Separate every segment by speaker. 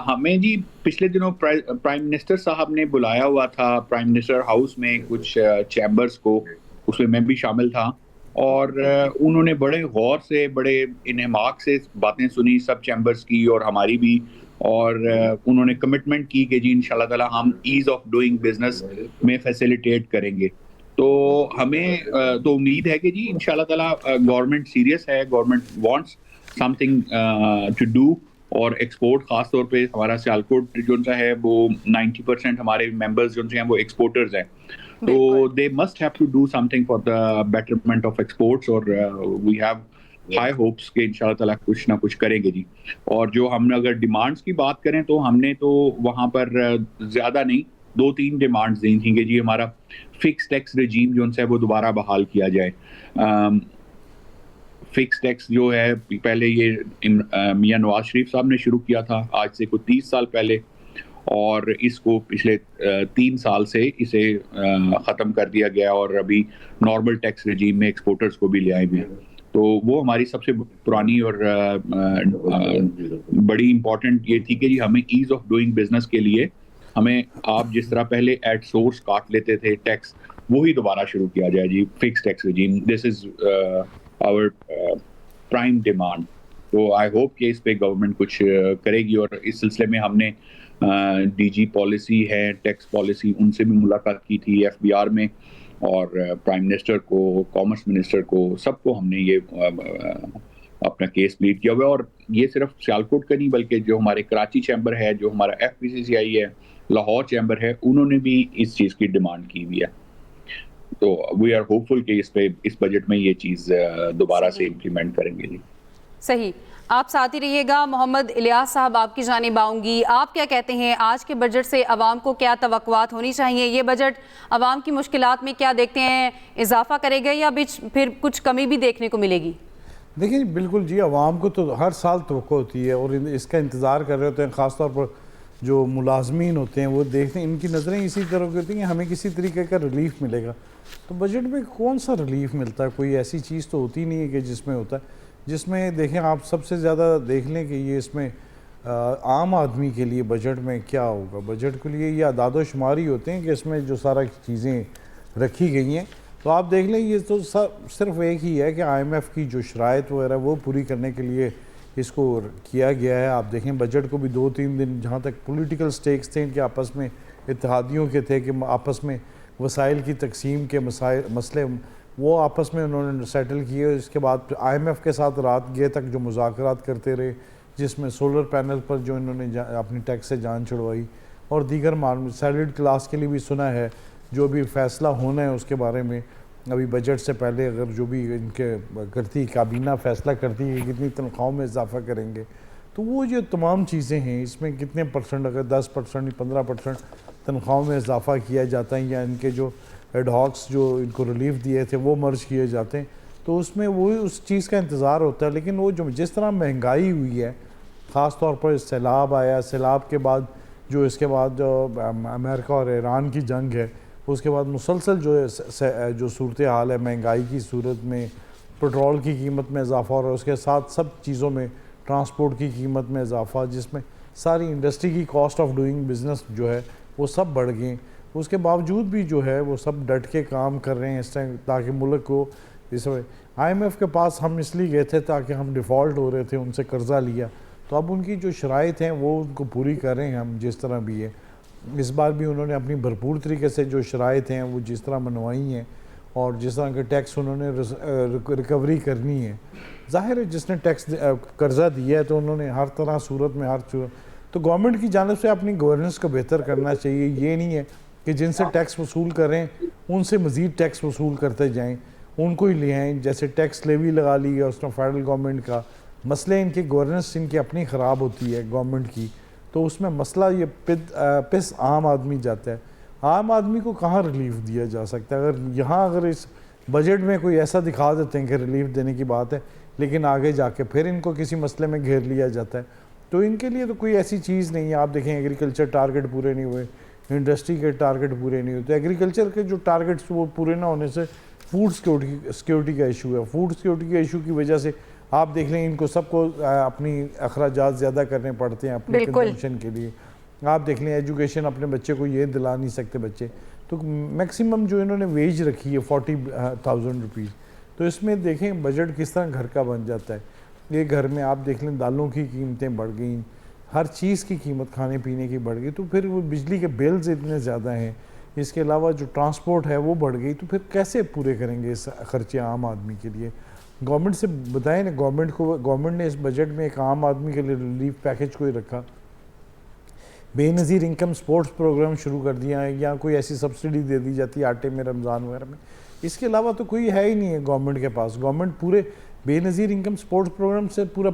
Speaker 1: ہمیں جی پچھلے دنوں پرائم منسٹر صاحب نے بلایا ہوا تھا پرائم منسٹر ہاؤس میں کچھ چیمبرز کو، اس میں بھی شامل تھا، اور انہوں نے بڑے غور سے، بڑے انہماک سے باتیں سنی سب چیمبرز کی اور ہماری بھی، اور انہوں نے کمٹمنٹ کی کہ جی انشاءاللہ تعالی ہم ایز آف ڈوئنگ بزنس میں فیسیلیٹیٹ کریں گے. تو ہمیں تو امید ہے کہ جی انشاءاللہ تعالی گورنمنٹ سیریس ہے، government wants something to do. اور ایکسپورٹ خاص طور پہ ہمارا سیالکوٹ جو سا ہے وہ 90% ہمارے ممبرز جو ہیں وہ ایکسپورٹرز ہیں. تو
Speaker 2: بالکل
Speaker 1: they must have to do something for the betterment of exports, اور وی ہیو ہائی ہوپس کہ ان شاء اللہ تعالیٰ کچھ نہ کچھ کریں گے جی. اور جو ہم نے اگر ڈیمانڈس کی بات کریں تو ہم نے تو وہاں پر زیادہ نہیں 2-3 ڈیمانڈز دی تھیں کہ جی ہمارا فکس ٹیکس ریجیم جو ہے وہ دوبارہ بحال کیا جائے. فکس ٹیکس جو ہے پہلے یہ میاں نواز شریف صاحب نے شروع کیا تھا آج سے کوئی 30 سال پہلے، اور اس کو پچھلے 3 سال سے اسے ختم کر دیا گیا، اور ابھی نارمل ٹیکس ریجیم میں ایکسپورٹرز کو بھی لے آئے ہوئے. تو وہ ہماری سب سے پرانی اور بڑی امپورٹنٹ یہ تھی کہ جی ہمیں ایز آف ڈوئنگ بزنس کے لیے ہمیں آپ جس طرح پہلے ایٹ سورس کاٹ لیتے تھے ٹیکس، وہی دوبارہ شروع کیا جائے جی fix tax regime. This is our prime demand. تو آئی ہوپ کہ اس پہ گورنمنٹ کچھ کرے گی، اور اس سلسلے میں ہم نے ڈی جی پالیسی ہے، ٹیکس پالیسی، ان سے بھی ملاقات کی تھی ایف بی آر میں، اور پرائم منسٹر کو، کامرس منسٹر کو، سب کو ہم نے یہ اپنا کیس پلیڈ کیا ہوا ہے. اور یہ صرف سیالکوٹ کا نہیں بلکہ جو ہمارے کراچی چیمبر ہے، جو ہمارا ایف پی سی سی آئی ہے، لاہور چیمبر ہے، انہوں نے بھی اس چیز کی ڈیمانڈ کی ہوئی ہے. تو وی آر ہوپ فل کہ اس بجٹ میں یہ چیز دوبارہ سے امپلیمنٹ کریں گے.
Speaker 2: صحیح. آپ ساتھ ہی رہیے گا. محمد الیاس صاحب آپ کی جانب آؤں گی. آپ کیا کہتے ہیں آج کے بجٹ سے عوام کو کیا توقعات ہونی چاہیے؟ یہ بجٹ عوام کی مشکلات میں کیا دیکھتے ہیں، اضافہ کرے گا یا پھر کچھ کمی بھی دیکھنے کو ملے گی؟
Speaker 3: دیکھیں بالکل جی، عوام کو تو ہر سال توقع ہوتی ہے اور اس کا انتظار کر رہے ہوتے ہیں. خاص طور پر جو ملازمین ہوتے ہیں وہ دیکھتے ہیں، ان کی نظریں اسی طرح کی ہوتی ہیں کہ ہمیں کسی طریقے کا ریلیف ملے گا. تو بجٹ میں کون سا ریلیف ملتا ہے؟ کوئی ایسی چیز تو ہوتی نہیں ہے کہ جس میں ہوتا ہے. جس میں دیکھیں آپ سب سے زیادہ دیکھ لیں کہ یہ اس میں عام آدمی کے لیے بجٹ میں کیا ہوگا. بجٹ کے لیے یہ اعداد و شماری ہوتے ہیں کہ اس میں جو سارا چیزیں رکھی گئی ہیں. تو آپ دیکھ لیں یہ تو صرف ایک ہی ہے کہ آئی ایم ایف کی جو شرائط وغیرہ وہ پوری کرنے کے لیے اس کو کیا گیا ہے. آپ دیکھیں بجٹ کو بھی 2-3 دن جہاں تک پولیٹیکل سٹیکس تھے ان کے آپس میں اتحادیوں کے تھے کہ آپس میں وسائل کی تقسیم کے مسئلے وہ آپس میں انہوں نے سیٹل کیے. اس کے بعد آئی ایم ایف کے ساتھ رات گئے تک جو مذاکرات کرتے رہے، جس میں سولر پینل پر جو انہوں نے اپنی ٹیکس سے جان چھڑوائی، اور دیگر سیلریڈ کلاس کے لیے بھی سنا ہے جو بھی فیصلہ ہونا ہے اس کے بارے میں ابھی بجٹ سے پہلے اگر جو بھی ان کے کرتی کابینہ فیصلہ کرتی ہے کہ کتنی تنخواہوں میں اضافہ کریں گے. تو وہ جو تمام چیزیں ہیں اس میں کتنے پرسنٹ، اگر 10% 15% تنخواہوں میں اضافہ کیا جاتا ہے، یا ان کے جو ایڈ ہاکس جو ان کو ریلیف دیے تھے وہ مرج کیے جاتے ہیں، تو اس میں وہ اس چیز کا انتظار ہوتا ہے. لیکن وہ جو جس طرح مہنگائی ہوئی ہے، خاص طور پر سیلاب آیا، سیلاب کے بعد جو اس کے بعد جو امریکہ اور ایران کی جنگ ہے، اس کے بعد مسلسل جو صورتحال ہے مہنگائی کی صورت میں، پٹرول کی قیمت میں اضافہ ہو رہا ہے، اس کے ساتھ سب چیزوں میں ٹرانسپورٹ کی قیمت میں اضافہ، جس میں ساری انڈسٹری کی کاسٹ آف ڈوئنگ بزنس جو ہے وہ سب بڑھ گئیں. اس کے باوجود بھی جو ہے وہ سب ڈٹ کے کام کر رہے ہیں اس ٹائم تاکہ ملک کو اس میں آئی ایم ایف کے پاس ہم اس لیے گئے تھے تاکہ ہم ڈیفالٹ ہو رہے تھے، ان سے قرضہ لیا. تو اب ان کی جو شرائط ہیں وہ ان کو پوری کر رہے ہیں ہم جس طرح بھی ہے. اس بار بھی انہوں نے اپنی بھرپور طریقے سے جو شرائط ہیں وہ جس طرح منوائی ہیں، اور جس طرح کے ٹیکس انہوں نے ریکوری کرنی ہے. ظاہر ہے جس نے ٹیکس قرضہ دیا ہے تو انہوں نے ہر طرح صورت میں تو گورنمنٹ کی جانب سے اپنی گورننس کو بہتر کرنا چاہیے. یہ نہیں ہے کہ جن سے ٹیکس وصول کریں ان سے مزید ٹیکس وصول کرتے جائیں، ان کو ہی لے آئیں. جیسے ٹیکس لیوی لگا لی ہے اس نے فیڈرل گورنمنٹ کا مسئلہ، ان کی گورننس ان کی اپنی خراب ہوتی ہے گورنمنٹ کی، تو اس میں مسئلہ یہ پس عام آدمی جاتا ہے. عام آدمی کو کہاں ریلیف دیا جا سکتا ہے؟ اگر اس بجٹ میں کوئی ایسا دکھا دیتے ہیں کہ ریلیف دینے کی بات ہے، لیکن آگے جا کے پھر ان کو کسی مسئلے میں گھیر لیا جاتا ہے، تو ان کے لیے تو کوئی ایسی چیز نہیں ہے. آپ دیکھیں ایگریکلچر ٹارگٹ پورے نہیں ہوئے، انڈسٹری کے ٹارگٹ پورے نہیں ہوتے. ایگریکلچر کے جو ٹارگٹس وہ پورے نہ ہونے سے فوڈ سیکیورٹی کا ایشو ہے. فوڈ سیکیورٹی کے ایشو کی وجہ سے آپ دیکھ لیں ان کو سب کو اپنی اخراجات زیادہ کرنے پڑتے ہیں اپنی کنزمپشن کے لیے. آپ دیکھ لیں ایجوکیشن اپنے بچے کو یہ دلا نہیں سکتے بچے, تو میکسیمم جو انہوں نے ویج رکھی ہے 40,000 روپیز, تو اس میں دیکھیں بجٹ کس طرح گھر کا بن جاتا ہے. یہ گھر میں آپ دیکھ لیں دالوں کی قیمتیں بڑھ گئیں, ہر چیز کی قیمت کھانے پینے کی بڑھ گئی, تو پھر وہ بجلی کے بلز اتنے زیادہ ہیں, اس کے علاوہ جو ٹرانسپورٹ ہے وہ بڑھ گئی, تو پھر کیسے پورے کریں گے اس خرچے عام آدمی کے لیے. گورنمنٹ سے بتائیں نا, گورنمنٹ نے اس بجٹ میں ایک عام آدمی کے لیے ریلیف پیکج کوئی رکھا, بے نظیر انکم سپورٹس پروگرام شروع کر دیا ہے, یا کوئی ایسی سبسڈی دے دی جاتی ہے آٹے میں رمضان وغیرہ میں. اس کے علاوہ تو کوئی ہے ہی نہیں ہے گورنمنٹ کے پاس. گورنمنٹ پورے بے نظیر انکم سپورٹس پروگرام سے پورا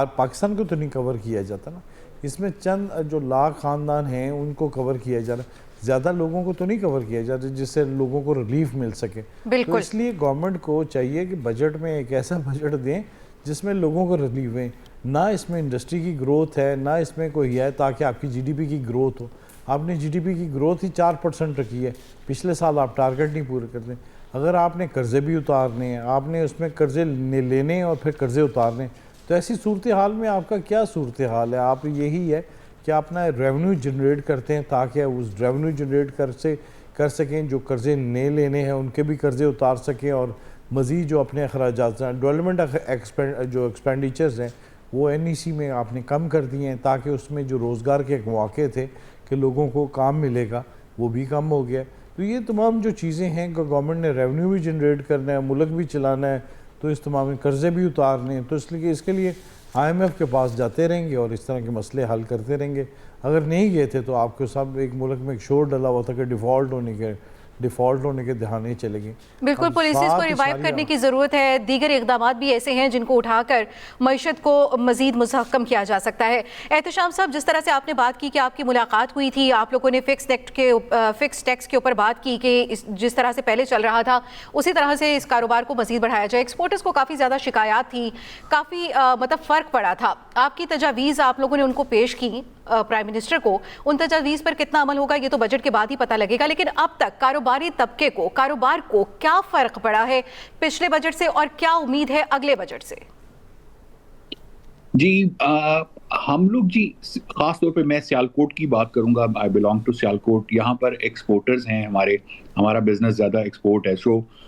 Speaker 3: پاکستان کو تو نہیں کور کیا جاتا نا, اس میں چند جو لاکھ خاندان ہیں ان کو کور کیا جا رہا ہے, زیادہ لوگوں کو تو نہیں کور کیا جا رہا جس سے لوگوں کو ریلیف مل سکے. تو اس لیے گورنمنٹ کو چاہیے کہ بجٹ میں ایک ایسا بجٹ دیں جس میں لوگوں کو ریلیف ہے. نہ اس میں انڈسٹری کی گروتھ ہے, نہ اس میں کوئی ہے تاکہ آپ کی جی ڈی پی کی گروتھ ہو. آپ نے جی ڈی پی کی گروتھ ہی 4% رکھی ہے, پچھلے سال آپ ٹارگٹ نہیں پورے کرتے. اگر آپ نے قرضے بھی اتارنے ہیں, آپ نے اس میں قرضے لینے اور پھر قرضے اتارنے, تو ایسی صورتحال میں آپ کا کیا صورتحال ہے؟ آپ یہی ہے کہ اپنا ریونیو جنریٹ کرتے ہیں تاکہ اس ریونیو جنریٹ کر سکیں, جو قرضے نئے لینے ہیں ان کے بھی قرضے اتار سکیں, اور مزید جو اپنے اخراجات ہیں ڈیولپمنٹ جو ایکسپینڈیچرز ہیں وہ این ای سی میں آپ نے کم کر دیے ہیں, تاکہ اس میں جو روزگار کے مواقع تھے کہ لوگوں کو کام ملے گا وہ بھی کم ہو گیا. تو یہ تمام جو چیزیں ہیں کہ گورنمنٹ نے ریونیو بھی جنریٹ کرنا ہے, ملک بھی چلانا ہے, تو اس تمام میں قرضے بھی اتارنے ہیں. تو اس کے لیے آئی ایم ایف کے پاس جاتے رہیں گے اور اس طرح کے مسئلے حل کرتے رہیں گے. اگر نہیں گئے تھے تو آپ کو سب ایک ملک میں ایک شور ڈلا ہوا تھا کہ ڈیفالٹ ہونے کے دہانے چلے گئے.
Speaker 4: بالکل, پالیسیز کو ریوائیو کرنے کی ضرورت ہے. دیگر اقدامات بھی ایسے ہیں جن کو اٹھا کر معیشت کو مزید مستحکم کیا جا سکتا ہے. احتشام صاحب, جس طرح سے آپ نے بات کی کہ آپ کی ملاقات ہوئی تھی, آپ لوگوں نے فکس ٹیکس کے اوپر بات کی کہ جس طرح سے پہلے چل رہا تھا اسی طرح سے اس کاروبار کو مزید بڑھایا جائے. ایکسپورٹرز کو کافی زیادہ شکایات تھی, کافی فرق پڑا تھا. آپ کی تجاویز آپ لوگوں نے ان کو پیش کی پرائم منسٹر کو, ان تجاویز پر کتنا عمل ہوگا یہ تو بجٹ کے بعد ہی پتہ لگے گا. لیکن اب تک کاروباری طبقے کو, کاروبار کو کیا فرق پڑا ہے پچھلے بجٹ سے, اور کیا امید ہے اگلے بجٹ سے؟
Speaker 1: جی ہم لوگ جی خاص طور پہ میں سیالکوٹ کی بات کروں گا. I belong to Sialkot. یہاں پر ایکسپورٹرز ہیں ہمارا بزنس زیادہ ایکسپورٹ ہے.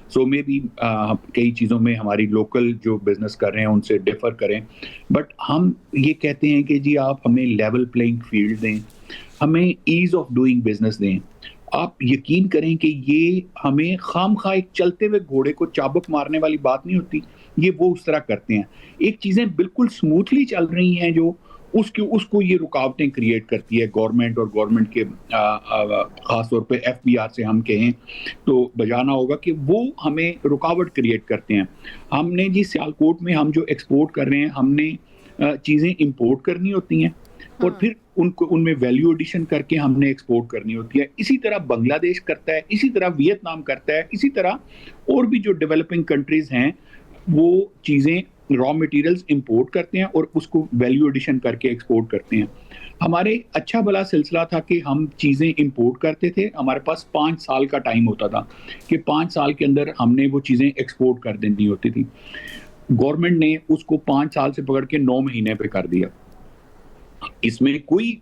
Speaker 1: سو میں بھی کئی چیزوں میں ہماری لوکل جو بزنس کر رہے ہیں ان سے ڈیفر کریں, بٹ ہم یہ کہتے ہیں کہ جی آپ ہمیں لیول پلینگ فیلڈ دیں, ہمیں ایز آف ڈوئنگ بزنس دیں. آپ یقین کریں کہ یہ ہمیں خام خواہ ایک چلتے ہوئے گھوڑے کو چابک مارنے والی بات نہیں ہوتی, یہ وہ اس طرح کرتے ہیں. ایک چیزیں بالکل سموتھلی چل رہی ہیں جو اس کو یہ رکاوٹیں کریٹ کرتی ہے گورنمنٹ, اور گورنمنٹ کے خاص طور پہ ایف بی آر سے ہم کہیں تو بجانا ہوگا کہ وہ ہمیں رکاوٹ کریٹ کرتے ہیں. ہم نے جی سیالکوٹ میں ہم جو ایکسپورٹ کر رہے ہیں, ہم نے چیزیں امپورٹ کرنی ہوتی ہیں اور پھر ان میں ویلیو ایڈیشن کر کے ہم نے ایکسپورٹ کرنی ہوتی ہے. اسی طرح بنگلہ دیش کرتا ہے, اسی طرح ویتنام کرتا ہے, اسی طرح اور بھی جو ڈیولپنگ کنٹریز ہیں وہ چیزیں را مٹیریلز امپورٹ کرتے ہیں اور اس کو ویلیو ایڈیشن کر کے ایکسپورٹ کرتے ہیں. ہمارے اچھا بھلا سلسلہ تھا کہ ہم چیزیں امپورٹ کرتے تھے, ہمارے پاس 5 سال کا ٹائم ہوتا تھا کہ 5 سال کے اندر ہم نے وہ چیزیں ایکسپورٹ کر دینی ہوتی تھی. گورنمنٹ نے اس کو 5 سال سے پکڑ کے 9 مہینے پہ کر دیا. اس میں کوئی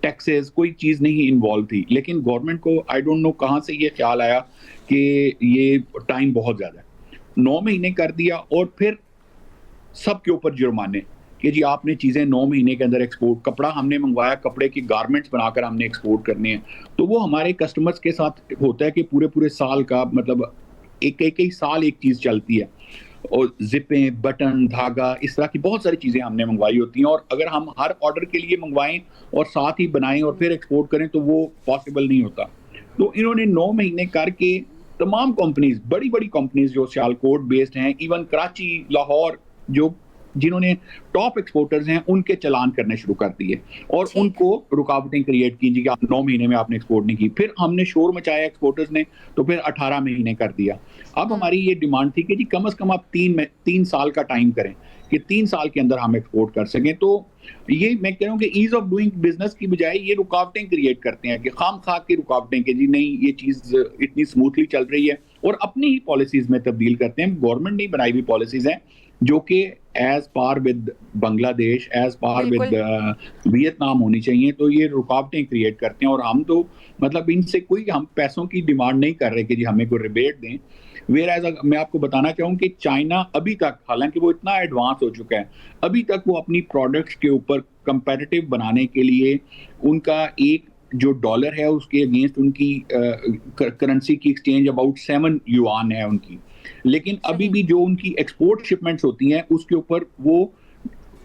Speaker 1: ٹیکسز کوئی چیز نہیں انوالو تھی, لیکن گورنمنٹ کو آئی ڈونٹ نو کہاں سے یہ خیال آیا کہ یہ ٹائم بہت زیادہ ہے. 9 مہینے کر دیا اور پھر سب کے اوپر جرمانے کہ جی آپ نے چیزیں 9 مہینے کے اندر ایکسپورٹ, کپڑا ہم نے منگوایا, کپڑے کی گارمنٹس بنا کر ہم نے ایکسپورٹ کرنے ہیں. تو وہ ہمارے کسٹمرز کے ساتھ ہوتا ہے کہ پورے سال کا ایک سال ایک چیز چلتی ہے, اور زپیں, بٹن, دھاگا, اس طرح کی بہت ساری چیزیں ہم نے منگوائی ہوتی ہیں. اور اگر ہم ہر آرڈر کے لیے منگوائیں اور ساتھ ہی بنائیں اور پھر ایکسپورٹ کریں تو وہ پاسبل نہیں ہوتا. تو انہوں نے 9 مہینے کر کے تمام کمپنیز, بڑی کمپنیز جو سیالکوٹ بیسڈ ہیں, ایون کراچی, لاہور, جنہوں نے ٹاپ ایکسپورٹرز ہیں ان کے چلان کرنے شروع کر دیے اور ان کو رکاوٹیں کریٹ کی جی کہ 9 مہینے میں آپ نے ایکسپورٹ نہیں کی. پھر ہم نے شور مچایا ایکسپورٹرز نے, تو پھر 18 مہینے کر دیا. اب ہماری یہ ڈیمانڈ تھی کہ جی کم از کم آپ 3 سال کا ٹائم کریں کہ 3 سال کے اندر ہم ایکسپورٹ کر سکیں. تو یہ میں کہہ رہا ہوں کہ ایز آف ڈوئنگ بزنس کی بجائے یہ رکاوٹیں کریٹ کرتے ہیں کہ خام خواہ کی رکاوٹیں کہ جی نہیں یہ چیز اتنی سموتھلی چل رہی ہے, اور اپنی ہی پالیسیز میں تبدیل کرتے ہیں. گورنمنٹ نے بنائی ہوئی پالیسیز ہیں جو کہ ایز پار ود بنگلہ دیش, ایز پار ود ویتنام ہونی چاہیے. تو یہ رکاوٹیں کریٹ کرتے ہیں, اور ہم تو مطلب ان سے کوئی ہم پیسوں کی ڈیمانڈ نہیں کر رہے کہ جی ہمیں کوئی ریبیٹ دیں. ویئر میں آپ کو بتانا چاہوں کہ چائنا ابھی تک, حالانکہ وہ اتنا ایڈوانس ہو چکا ہے, ابھی تک وہ اپنی پروڈکٹس کے اوپر کمپیٹیٹیو بنانے کے لیے ان کا ایک جو ڈالر ہے اس کے اگینسٹ ان کی کرنسی کی ایکسچینج اباؤٹ 7 یوان ہے ان کی. لیکن ابھی بھی جو ان کی ایکسپورٹ شپمنٹس ہوتی ہیں اس کے اوپر وہ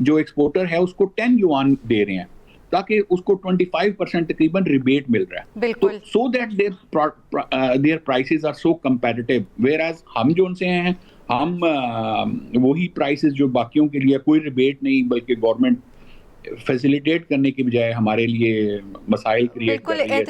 Speaker 1: جو ایکسپورٹر ہے اس کو 10 یوان دے رہے ہیں, تاکہ اس کو 25% تقریباً ریبیٹ مل رہا ہے.
Speaker 4: بالکل.
Speaker 1: So that their prices are so competitive, whereas ہم جو ان سے ہیں ہم وہی پرائسز جو باقیوں کے لیے, کوئی ریبیٹ نہیں, بلکہ گورنمنٹ فیسیلیٹیٹ کرنے کی بجائے ہمارے لیے مسائل کریٹ کر رہی ہے.